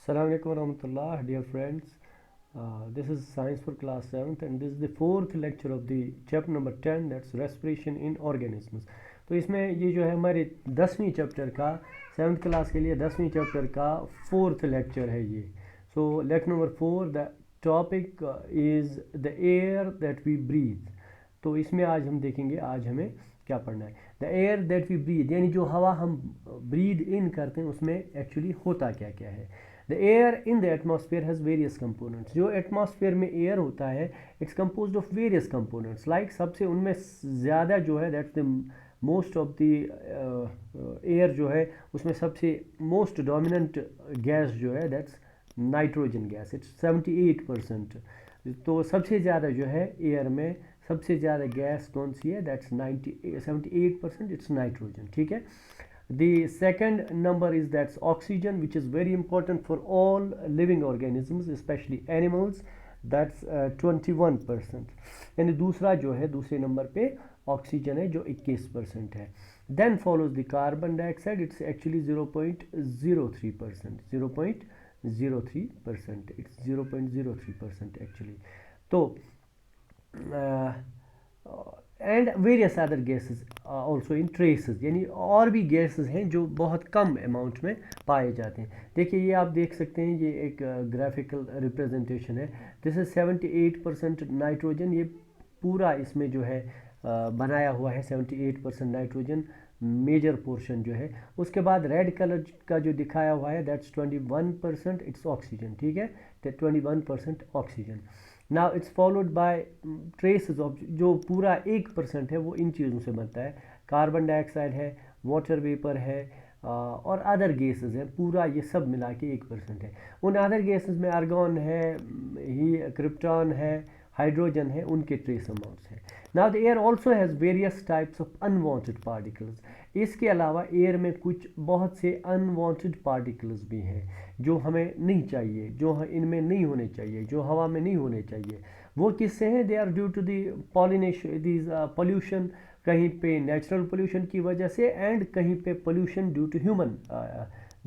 Assalamu alaikum warahmatullah, dear friends. This is Science for class 7th and this is the fourth lecture of the chapter number 10, that's respiration in organisms. तो इसमें ये जो है हमारे 10वीं chapter का 7th class के लिए 10वीं चैप्टर का फोर्थ लेक्चर है ये. So lecture number 4, the topic is the air that we breathe. तो इसमें आज हम देखेंगे आज हमें क्या पढ़ना है. The air that we breathe यानी जो हवा हम ब्रीद इन करते हैं उसमें एक्चुअली होता क्या क्या है. The air in the atmosphere has various components. जो एटमॉस्फेयर में एयर होता है it's composed of various components. Like सबसे उनमें ज़्यादा जो है that's the most of the air जो है उसमें सबसे मोस्ट डोमिनेंट गैस जो है दैट्स नाइट्रोजन गैस. इट्स 78%. तो सबसे ज़्यादा जो है एयर में सबसे ज़्यादा गैस कौन सी है दैट्स 78%. It's nitrogen. ठीक है. The second number is that's oxygen, which is very important for all living organisms, especially animals. That's 21%. यानी दूसरा जो है दूसरे नंबर पे ऑक्सीजन है जो 21% है. Then follows the carbon dioxide. It's actually 0.03%. 0.03%. It's 0.03% actually. तो and various other gases also in traces. यानी और भी गैसेस हैं जो बहुत कम अमाउंट में पाए जाते हैं. देखिए ये आप देख सकते हैं ये एक ग्राफिकल रिप्रेजेंटेशन है. This is 78% nitrogen. ये पूरा इसमें जो है बनाया हुआ है 78% नाइट्रोजन मेजर पोर्शन जो है. उसके बाद रेड कलर का जो दिखाया हुआ है दैट्स 21%. It's oxygen. ठीक है. 21% oxygen. Now it's followed by traces of जो पूरा 1% है वो इन चीज़ों से बनता है. कार्बन डाइऑक्साइड है, वाटर वेपर है और अदर गैसेस हैं. पूरा ये सब मिला के 1% है. उन अदर गैसेस में आर्गॉन है, ही क्रिप्टॉन है, हाइड्रोजन है, उनके ट्रेस अमाउंट्स हैं. Now the air also has various types of unwanted particles. इसके अलावा एयर में कुछ बहुत से अनवांटेड पार्टिकल्स भी हैं जो हमें नहीं चाहिए, जो इनमें नहीं होने चाहिए, जो हवा में नहीं होने चाहिए. वो किससे हैं? They are due to the pollination these pollution. कहीं पे नेचुरल पोल्यूशन की वजह से एंड कहीं पे पोल्यूशन ड्यू टू ह्यूमन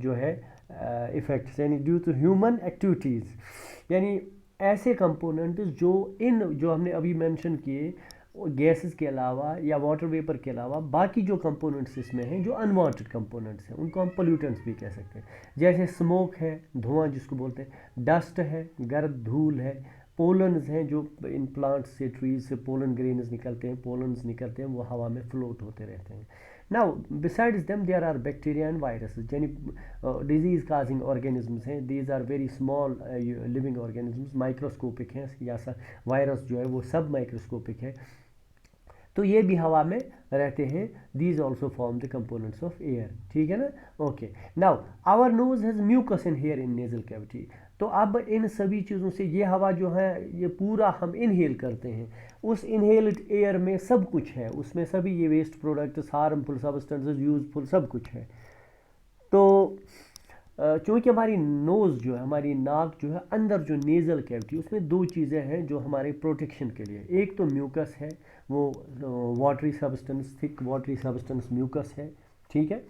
जो है इफ़ेक्ट्स यानी ड्यू टू ह्यूमन एक्टिविटीज़. यानी ऐसे कंपोनेंट्स जो हमने अभी मेंशन किए गैसेस के अलावा या वाटर वेपर के अलावा बाकी जो कंपोनेंट्स इसमें हैं जो अनवांटेड कंपोनेंट्स हैं उनको हम पोल्यूटेंट्स भी कह सकते हैं. जैसे स्मोक है, धुआं जिसको बोलते हैं, डस्ट है, गर्द धूल है, पोलन्स हैं जो इन प्लांट्स से ट्रीज से पोलन ग्रेन्स निकलते हैं, पोलन्स निकलते हैं, वो हवा में फ्लोट होते रहते हैं. Now besides them there are bacteria and viruses यानी डिजीज काजिंग ऑर्गेनिजम्स हैं. These are very small living organisms, microscopic हैं. या वायरस जो है वो सब माइक्रोस्कोपिक है. तो ये भी हवा में रहते हैं. These also form the components of air. ठीक है ना. Okay. Now our nose has mucus in hair in nasal cavity. तो अब इन सभी चीज़ों से ये हवा जो है ये पूरा हम इनहेल करते हैं. उस इनहेल्ड एयर में सब कुछ है, उसमें सभी ये waste products, harmful substances, useful सब कुछ है. तो चूँकि हमारी नोज़ जो है, हमारी नाक जो है, अंदर जो नेज़ल कैविटी उसमें दो चीज़ें हैं जो हमारे प्रोटेक्शन के लिए. एक तो म्यूकस है, वो watery substance, thick watery substance mucus है. ठीक है.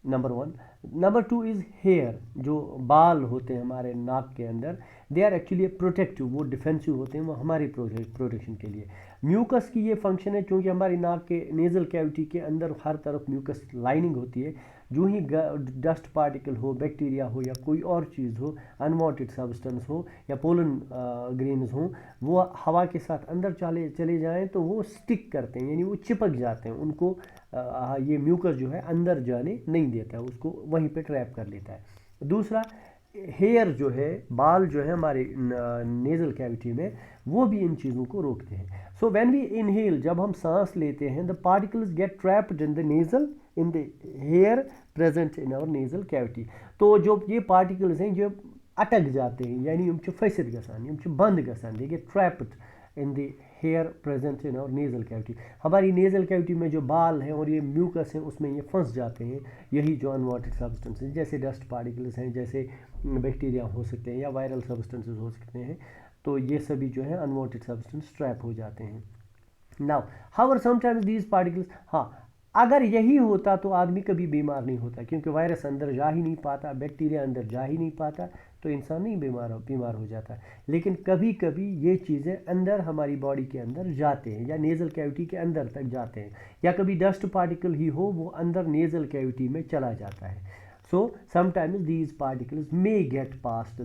नंबर 1. Number 2 is hair. जो बाल होते हैं हमारे नाक के अंदर, दे आर एक्चुअली प्रोटेक्टिव. वो डिफेंसिव होते हैं, वो हमारी प्रोटेक्शन के लिए. म्यूकस की ये फंक्शन है क्योंकि हमारी नाक के नेज़ल कैविटी के अंदर हर तरफ म्यूकस लाइनिंग होती है. जो ही डस्ट पार्टिकल हो, बैक्टीरिया हो या कोई और चीज़ हो, अनवांटेड सब्सटेंस हो या पोलन ग्रेन्स हो, वो हवा के साथ अंदर चले जाएं तो वो स्टिक करते हैं यानी वो चिपक जाते हैं. उनको ये म्यूकस जो है अंदर जाने नहीं देता है, उसको वहीं पे ट्रैप कर लेता है. दूसरा, हेयर जो है, बाल जो है हमारे नेज़ल कैविटी में, वो भी इन चीज़ों को रोकते हैं. सो व्हेन वी इनहेल, जब हम सांस लेते हैं, the particles get trapped in the nasal in the hair present in our nasal cavity. तो जो ये पार्टिकल्स हैं जो अटक जाते हैं यानी यम फंसित गसान, यम बंद गसान, they get trapped in the hair present in our nasal cavity. हमारी नेज़ल कैविटी में जो बाल हैं और ये म्यूकस हैं उसमें ये फंस जाते हैं. यही जो अनवांटेड सब्सटेंसेस जैसे डस्ट पार्टिकल्स हैं, जैसे बैक्टीरिया हो सकते हैं या वायरल सब्सटेंसेस हो सकते हैं, तो ये सभी जो है अनवांटेड सब्सटेंस ट्रैप हो जाते हैं. Now however sometimes these particles, हाँ अगर यही होता तो आदमी कभी बीमार नहीं होता, क्योंकि वायरस अंदर जा ही नहीं पाता, बैक्टीरिया अंदर जा ही नहीं पाता, तो इंसान नहीं बीमार हो जाता। लेकिन कभी कभी ये चीज़ें अंदर हमारी बॉडी के अंदर जाते हैं, या नेज़ल कैविटी के अंदर तक जाते हैं, या कभी डस्ट पार्टिकल ही हो वो अंदर नेज़ल कैविटी में चला जाता है। So sometimes these particles may gate past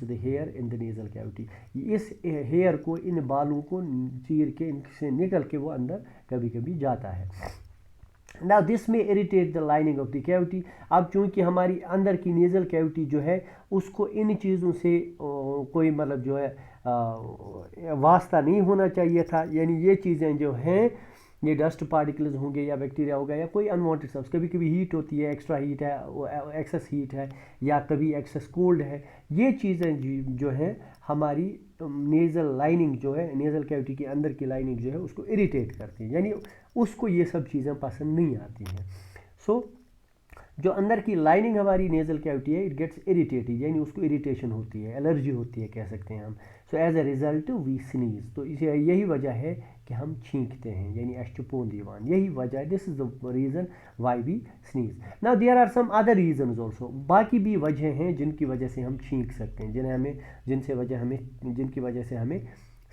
the here in the nasal cavity. इस हेयर को, इन बालों को चीर के, इनसे निकल के वो अंदर कभी कभी जाता है। नाउ दिस में irritate the lining of the cavity. अब चूंकि हमारी अंदर की नेज़ल कैविटी जो है उसको इन चीज़ों से कोई मतलब जो है वास्ता नहीं होना चाहिए था, यानी ये चीज़ें जो हैं, ये डस्ट पार्टिकल्स होंगे या बैक्टीरिया होगा या कोई अनवांटेड सब्स, कभी कभी हीट होती है, एक्स्ट्रा हीट है, एक्सेस हीट है, या कभी एक्सेस कोल्ड है, ये चीज़ें जो हैं हमारी नेज़ल लाइनिंग जो है, नेज़ल कैविटी के अंदर की लाइनिंग जो है उसको इरिटेट करती है, यानी उसको ये सब चीज़ें पसंद नहीं आती हैं। सो जो अंदर की लाइनिंग हमारी नेज़ल कैविटी है, इट गेट्स इरिटेटेड, यानी उसको इरिटेशन होती है, एलर्जी होती है कह सकते हैं हम। So as a result we sneeze, तो इसे यही वजह है कि हम छींकते हैं, यानी अश्चुपोन दीवान, यही वजह है, this is the reason why we sneeze. Now there are some other reasons also, बाकी भी वजह हैं जिनकी वजह से हम छींक सकते हैं, जिनकी वजह से हमें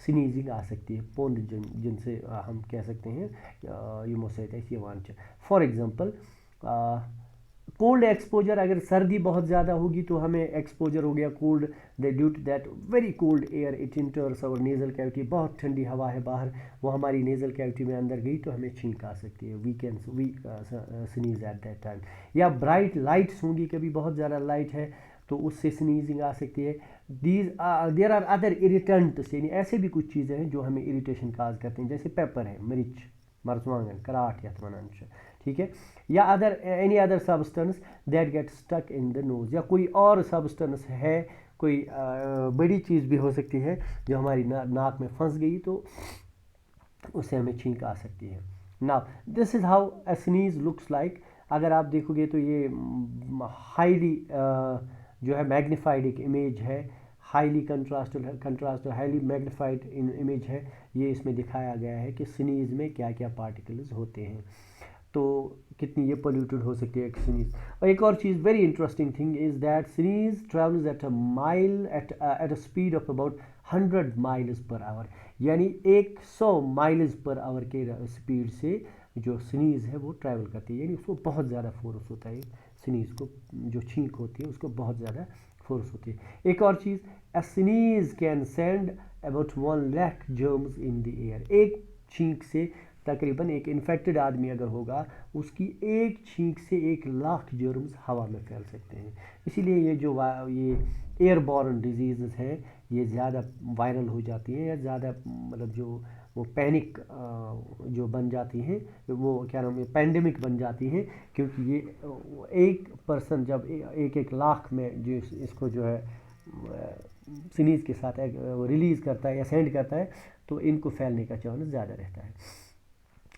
स्नीजिंग आ सकती है, पोंद जिनसे हम कह सकते हैं यूमोसाइटिस यवान। फॉर एग्जांपल कोल्ड एक्सपोजर, अगर सर्दी बहुत ज़्यादा होगी तो हमें एक्सपोजर हो गया cold, due to that very cold air it enters our nasal cavity, बहुत ठंडी हवा है बाहर, वो हमारी नेज़ल कैविटी में अंदर गई तो हमें छींक आ सकती है, we sneeze at that time. या ब्राइट लाइट्स होंगी, कभी बहुत ज़्यादा लाइट है तो उससे स्नीजिंग आ सकती है। देयर आर अदर इरिटेंट्स, यानी ऐसे भी कुछ चीज़ें हैं जो हमें इरिटेशन काज करते हैं, जैसे पेपर है, मिर्च, मर्चवांगन, कराट यथ वनान, ठीक है, या any other substance that get stuck in the nose, या कोई और सब्सटेंस है, कोई बड़ी चीज़ भी हो सकती है जो हमारी नाक में फंस गई तो उससे हमें छींक आ सकती है। Now this is how a sneeze looks like. अगर आप देखोगे तो ये हाईली जो है मैग्नीफाइड एक इमेज है, highly contrast highly magnified image है, ये इसमें दिखाया गया है कि स्नीज में क्या क्या पार्टिकल्स होते हैं, तो कितनी ये पोल्यूटेड हो सकती है एक स्नीज। और एक और चीज़ very interesting thing is that sneeze travels at a speed of about 100 miles per hour, यानी 100 माइल्स पर आवर के स्पीड से जो स्नीज है वो ट्रैवल करती है, यानी उसको बहुत ज़्यादा फोर्स होता है, स्नीज को जो छींक होती है उसको बहुत ज़्यादा फोर्स होती है। एक और चीज़, a sneeze can send about 1 lakh germs in the air, एक छींक से तकरीबन एक इन्फेक्टेड आदमी अगर होगा उसकी एक छींक से 1 लाख जर्म्स हवा में फैल सकते हैं। इसीलिए ये एयरबॉर्न डिजीज़ हैं ये ज़्यादा वायरल हो जाती हैं, या ज़्यादा मतलब जो वो पैनिक जो बन जाती हैं, वो क्या नाम है, पैंडेमिक बन जाती हैं, क्योंकि ये एक पर्सन जब एक लाख में जो इसको जो है स्नीज के साथ रिलीज़ करता है या सेंड करता है तो इनको फैलने का चांस ज़्यादा रहता है।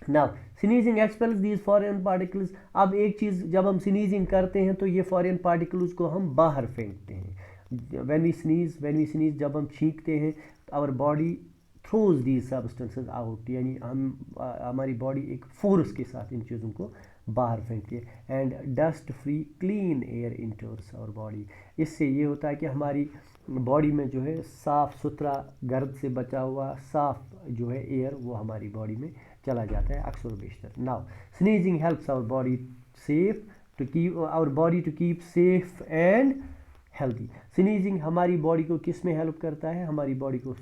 Now sneezing expels these foreign particles. अब एक चीज़, जब हम स्नीजिंग करते हैं तो ये फॉरेन पार्टिकल्स को हम बाहर फेंकते हैं। व्हेन वी स्नीज जब हम छींकते हैं our body throws these substances out, यानी हमारी बॉडी एक फोर्स के साथ इन चीज़ों को बाहर फेंकती है। And dust free clean air enters our body, इससे ये होता है कि हमारी बॉडी में जो है साफ़ सुथरा, गर्द से बचा हुआ साफ़ जो है एयर वो हमारी बॉडी में चला जाता है अक्सर बेशतर। Now sneezing helps our body to keep safe and healthy. Sneezing हमारी बॉडी को किस में हेल्प करता है, हमारी बॉडी को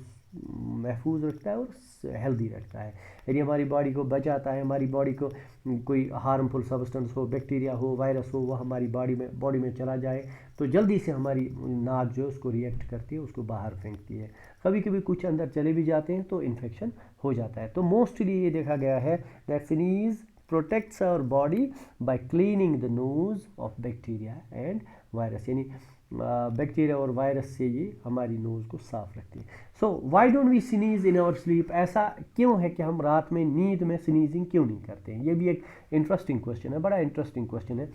महफूज रखता है और हेल्दी रखता है, यानी हमारी बॉडी को बचाता है, हमारी बॉडी को कोई हार्मफुल सब्सटेंस हो, बैक्टीरिया हो, वायरस हो, वह हमारी बॉडी में चला जाए तो जल्दी से हमारी नाक जो है उसको रिएक्ट करती है, उसको बाहर फेंकती है। कभी कभी कुछ अंदर चले भी जाते हैं तो इन्फेक्शन हो जाता है। तो मोस्टली ये देखा गया है that sneeze protects our body by cleaning the nose of bacteria and virus, यानी बैक्टीरिया और वायरस से ये हमारी नोज़ को साफ रखती है। So why don't we sneeze in our sleep, ऐसा क्यों है कि हम रात में नींद में स्नीजिंग क्यों नहीं करते हैं, ये भी एक इंटरेस्टिंग क्वेश्चन है, बड़ा इंटरेस्टिंग क्वेश्चन है।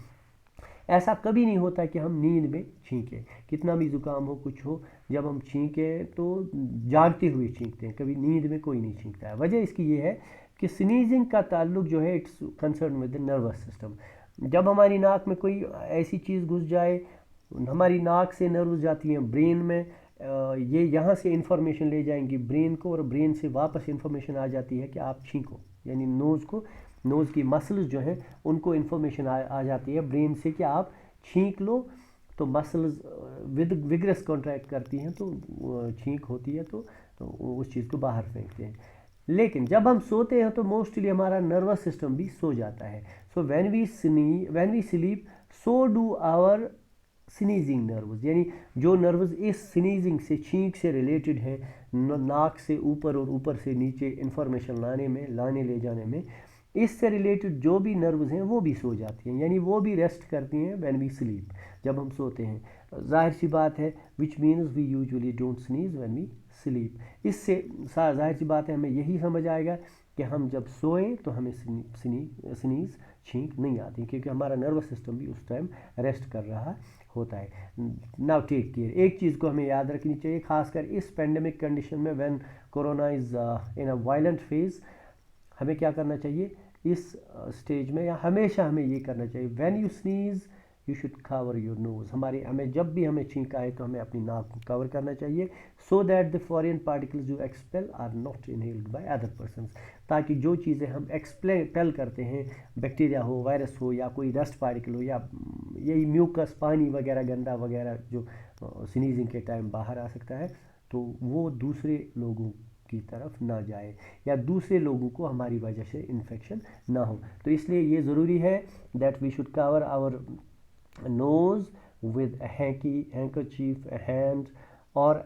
ऐसा कभी नहीं होता कि हम नींद में छींकें, कितना भी ज़ुकाम हो कुछ हो, जब हम छींकें तो जागते हुए छींकते हैं, कभी नींद में कोई नहीं छींकता है। वजह इसकी ये है कि स्नीजिंग का ताल्लुक जो है it's concern with the nervous system. जब हमारी नाक में कोई ऐसी चीज़ घुस जाए, हमारी नाक से नर्व्स जाती हैं ब्रेन में, ये यहाँ से इंफॉर्मेशन ले जाएंगी ब्रेन को, और ब्रेन से वापस इंफॉर्मेशन आ जाती है कि आप छींको, यानी नोज़ की मसल्स जो हैं उनको इंफॉर्मेशन आ जाती है ब्रेन से कि आप छींक लो। तो मसल्स विगरस कॉन्ट्रैक्ट करती हैं, तो छींक होती है, तो उस चीज़ को बाहर फेंकते हैं। लेकिन जब हम सोते हैं तो मोस्टली हमारा नर्वस सिस्टम भी सो जाता है। So when we sleep, so do our sneezing nerves, यानी जो नर्व्स इस स्नीजिंग से, छींक से रिलेटेड है, नाक से ऊपर और ऊपर से नीचे इंफॉर्मेशन लाने ले जाने में, इससे रिलेटेड जो भी नर्व्स हैं वो भी सो जाती हैं, यानी वो भी रेस्ट करती हैं व्हेन वी स्लीप, जब हम सोते हैं। जाहिर सी बात है, which means we usually don't sneeze when we sleep. इससे जाहिर सी बात है हमें यही समझ आएगा कि हम जब सोएं तो हमें स्नीज छींक नहीं आती, क्योंकि हमारा नर्वस सिस्टम भी उस टाइम रेस्ट कर रहा होता है। नाउ टेक केयर, एक चीज़ को हमें याद रखनी चाहिए, खासकर इस पेंडेमिक कंडीशन में, when corona is in a violent phase, हमें क्या करना चाहिए इस स्टेज में, या हमेशा हमें ये करना चाहिए, when you sneeze you should cover your nose. हमें जब भी हमें छींक आए तो हमें अपनी नाक को कवर करना चाहिए, so that the foreign particles you expel are not inhaled by other persons, ताकि जो चीज़ें हम एक्सपेल करते हैं, बैक्टीरिया हो, वायरस हो, या कोई डस्ट पार्टिकल हो, या यही म्यूकस, पानी वगैरह गंदा वगैरह जो स्नीजिंग के टाइम बाहर आ सकता है, तो वो दूसरे लोगों की तरफ ना जाए, या दूसरे लोगों को हमारी वजह से इन्फेक्शन ना हो। तो इसलिए ये ज़रूरी है that we should cover our nose with handkerchief, hand, और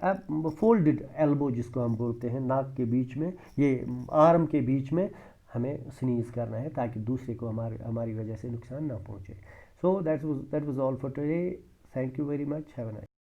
फोल्डेड एल्बो जिसको हम बोलते हैं, नाक के बीच में, ये आर्म के बीच में हमें स्नीज करना है, ताकि दूसरे को हमारी वजह से नुकसान ना पहुंचे। So that was all for today. Thank you very much. Have a nice